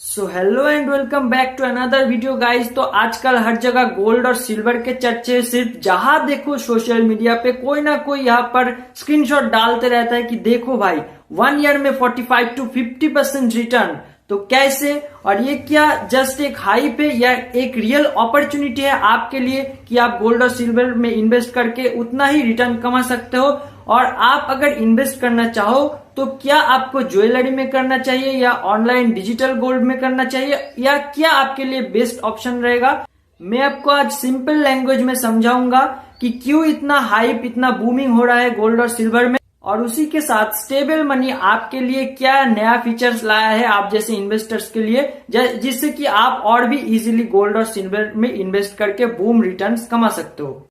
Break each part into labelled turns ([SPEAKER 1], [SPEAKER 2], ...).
[SPEAKER 1] So hello and welcome back to another video guys. तो आजकल हर जगह गोल्ड और सिल्वर के चर्चे, सिर्फ जहां देखो सोशल मीडिया पे कोई ना कोई यहाँ पर स्क्रीनशॉट डालते रहता है कि देखो भाई 1 ईयर में 45 to 50% रिटर्न। तो कैसे, और ये क्या जस्ट एक हाइप है या एक रियल अपॉर्चुनिटी है आपके लिए कि आप गोल्ड और सिल्वर में इन्वेस्ट करके उतना ही रिटर्न कमा सकते हो। और आप अगर इन्वेस्ट करना चाहो तो क्या आपको ज्वेलरी में करना चाहिए या ऑनलाइन डिजिटल गोल्ड में करना चाहिए, या क्या आपके लिए बेस्ट ऑप्शन रहेगा, मैं आपको आज सिंपल लैंग्वेज में समझाऊंगा कि क्यों इतना हाइप, इतना बूमिंग हो रहा है गोल्ड और सिल्वर में, और उसी के साथ स्टेबल मनी आपके लिए क्या नया फीचर्स लाया है आप जैसे इन्वेस्टर्स के लिए, जिससे कि आप और भी इजीली गोल्ड और सिल्वर में इन्वेस्ट करके बूम रिटर्न्स कमा सकते हो।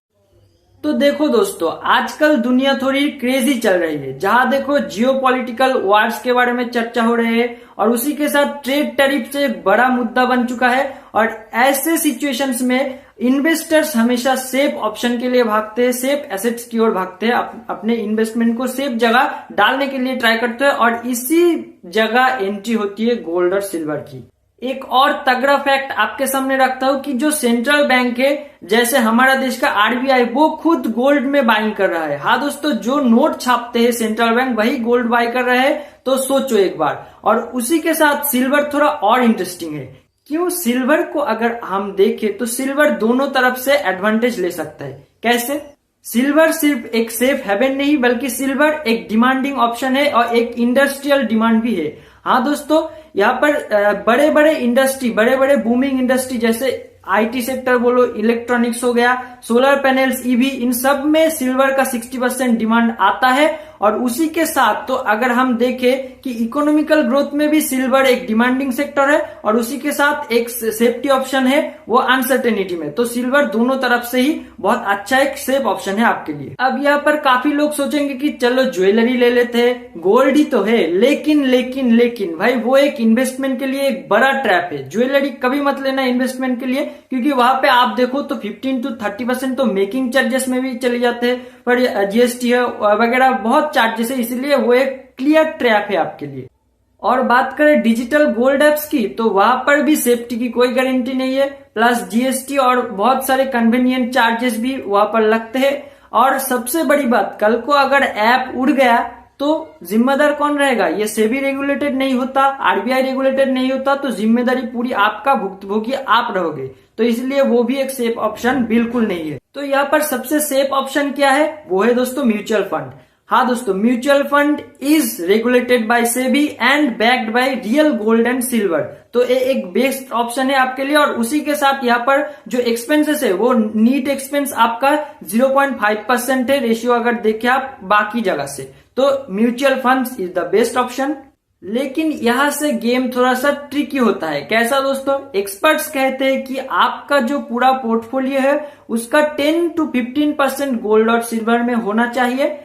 [SPEAKER 1] तो देखो दोस्तों, आजकल दुनिया थोड़ी क्रेजी चल रही है, जहां देखो जियोपॉलिटिकल वार्स के बारे में चर्चा हो रही है और उसी के साथ ट्रेड टैरिफ से एक बड़ा मुद्दा बन चुका है। और ऐसे सिचुएशंस में इन्वेस्टर्स हमेशा सेफ ऑप्शन के लिए भागते हैं, सेफ एसेट्स की ओर भागते हैं, अपने इन्वेस्टमेंट को सेफ जगह डालने के लिए ट्राई करते हैं, और इसी जगह एंट्री होती है गोल्ड और सिल्वर की। एक और तगड़ा फैक्ट आपके सामने रखता हूं कि जो सेंट्रल बैंक है, जैसे हमारा देश का आरबीआई, वो खुद गोल्ड में बाइंग कर रहा है। हाँ दोस्तों, जो नोट छापते हैं सेंट्रल बैंक, वही गोल्ड बाय कर रहा है। तो सोचो एक बार। और उसी के साथ सिल्वर थोड़ा और इंटरेस्टिंग है। क्यों? सिल्वर को अगर हम देखें तो सिल्वर दोनों तरफ से एडवांटेज ले सकता है। कैसे? सिल्वर सिर्फ एक सेफ हेवन नहीं, बल्कि सिल्वर एक डिमांडिंग ऑप्शन है और एक इंडस्ट्रियल डिमांड भी है। हाँ दोस्तों, यहाँ पर बड़े बड़े इंडस्ट्री, बड़े बड़े बूमिंग इंडस्ट्री जैसे आईटी सेक्टर बोलो, इलेक्ट्रॉनिक्स हो गया, सोलर पैनल्स, ईवी, इन सब में सिल्वर का 60% डिमांड आता है। और उसी के साथ तो अगर हम देखें कि इकोनॉमिकल ग्रोथ में भी सिल्वर एक डिमांडिंग सेक्टर है, और उसी के साथ एक सेफ्टी ऑप्शन है वो अनसर्टेनिटी में। तो सिल्वर दोनों तरफ से ही बहुत अच्छा एक सेफ ऑप्शन है आपके लिए। अब यहाँ पर काफी लोग सोचेंगे कि चलो ज्वेलरी ले लेते हैं, गोल्ड ही तो है। लेकिन लेकिन लेकिन भाई, वो एक इन्वेस्टमेंट के लिए एक बड़ा ट्रैप है। ज्वेलरी कभी मत लेना इन्वेस्टमेंट के लिए, क्योंकि वहां पे आप देखो तो 15 to 30% तो मेकिंग चार्जेस में भी चले जाते हैं, पर जीएसटी है वगैरह बहुत चार्जेस है, इसलिए वो एक क्लियर ट्रैप है आपके लिए। और बात करें डिजिटल गोल्ड एप्स की, तो वहां पर भी सेफ्टी की कोई गारंटी नहीं है, प्लस जीएसटी और बहुत सारे कन्वीनियंट चार्जेस भी वहां पर लगते हैं। और सबसे बड़ी बात, कल को अगर ऐप उड़ गया तो जिम्मेदार कौन रहेगा? ये सेबी रेगुलेटेड नहीं होता, आरबीआई रेगुलेटेड नहीं होता, तो जिम्मेदारी पूरी आपका, भुक्तभोगी आप रहोगे। तो इसलिए वो भी एक सेफ ऑप्शन बिल्कुल नहीं है। तो यहाँ पर सबसे सेफ ऑप्शन क्या है? वो है दोस्तों म्यूचुअल फंड। हाँ दोस्तों, mutual fund is regulated by SEBI and backed by real gold and silver. तो ये एक बेस्ट ऑप्शन है आपके लिए। और उसी के साथ यहाँ पर जो एक्सपेंसेस है, वो नीट एक्सपेंस आपका 0.5% है रेशियो अगर देखें आप बाकी जगह से। तो mutual funds is the best option. लेकिन यहां से गेम थोड़ा सा ट्रिकी होता है। कैसा दोस्तों? एक्सपर्ट्स कहते हैं कि आपका जो पूरा पोर्टफोलियो है उसका 10 to 15% गोल्ड और सिल्वर में होना चाहिए।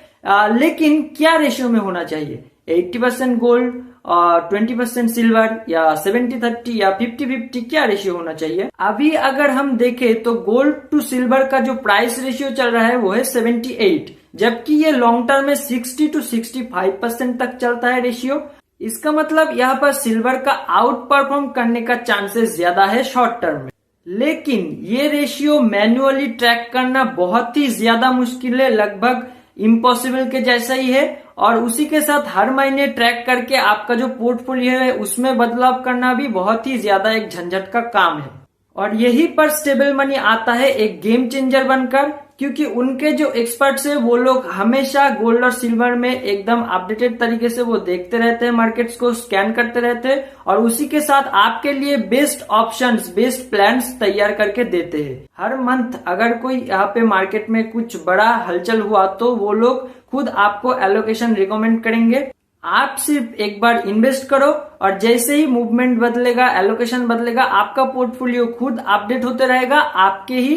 [SPEAKER 1] लेकिन क्या रेशियो में होना चाहिए? 80% गोल्ड और 20% सिल्वर, या 70-30 या 50-50, क्या रेशियो होना चाहिए? अभी अगर हम देखें तो गोल्ड टू सिल्वर का जो प्राइस रेशियो चल रहा है वो है 78, जबकि ये लॉन्ग टर्म में 60 to 65% तक चलता है रेशियो। इसका मतलब यहाँ पर सिल्वर का आउट परफॉर्म करने का चांसेस ज्यादा है शॉर्ट टर्म में। लेकिन ये रेशियो मैन्युअली ट्रैक करना बहुत ही ज्यादा मुश्किल है, लगभग इम्पॉसिबल के जैसा ही है। और उसी के साथ हर महीने ट्रैक करके आपका जो पोर्टफोलियो है उसमें बदलाव करना भी बहुत ही ज्यादा एक झंझट का काम है। और यही पर स्टेबल मनी आता है एक गेम चेंजर बनकर, क्योंकि उनके जो एक्सपर्ट्स है वो लोग हमेशा गोल्ड और सिल्वर में एकदम अपडेटेड तरीके से वो देखते रहते हैं, मार्केट्स को स्कैन करते रहते हैं, और उसी के साथ आपके लिए बेस्ट ऑप्शंस, बेस्ट प्लान्स तैयार करके देते हैं। हर मंथ अगर कोई यहाँ पे मार्केट में कुछ बड़ा हलचल हुआ तो वो लोग खुद आपको एलोकेशन रिकमेंड करेंगे। आप सिर्फ एक बार इन्वेस्ट करो, और जैसे ही मूवमेंट बदलेगा, एलोकेशन बदलेगा, आपका पोर्टफोलियो खुद अपडेट होते रहेगा आपके ही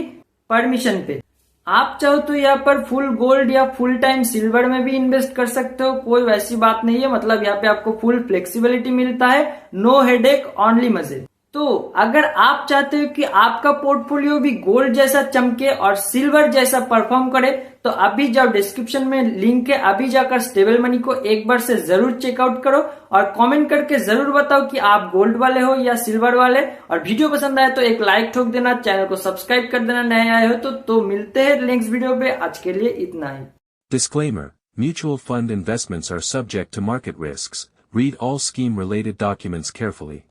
[SPEAKER 1] परमिशन पे। आप चाहो तो यहाँ पर फुल गोल्ड या फुल टाइम सिल्वर में भी इन्वेस्ट कर सकते हो, कोई वैसी बात नहीं है। मतलब यहाँ पे आपको फुल फ्लेक्सिबिलिटी मिलता है, नो हेडेक, ओनली मजे। तो अगर आप चाहते हो कि आपका पोर्टफोलियो भी गोल्ड जैसा चमके और सिल्वर जैसा परफॉर्म करे, तो अभी जाओ, डिस्क्रिप्शन में लिंक है, अभी जाकर स्टेबल मनी को एक बार से जरूर चेकआउट करो और कमेंट करके जरूर बताओ कि आप गोल्ड वाले हो या सिल्वर वाले। और वीडियो पसंद आए तो एक लाइक ठोक देना, चैनल को सब्सक्राइब कर देना नए आए हो तो मिलते हैं नेक्स्ट वीडियो पे। आज के लिए इतना ही।
[SPEAKER 2] Disclaimer: Mutual fund investments are subject to market risks. Read all scheme-related documents carefully.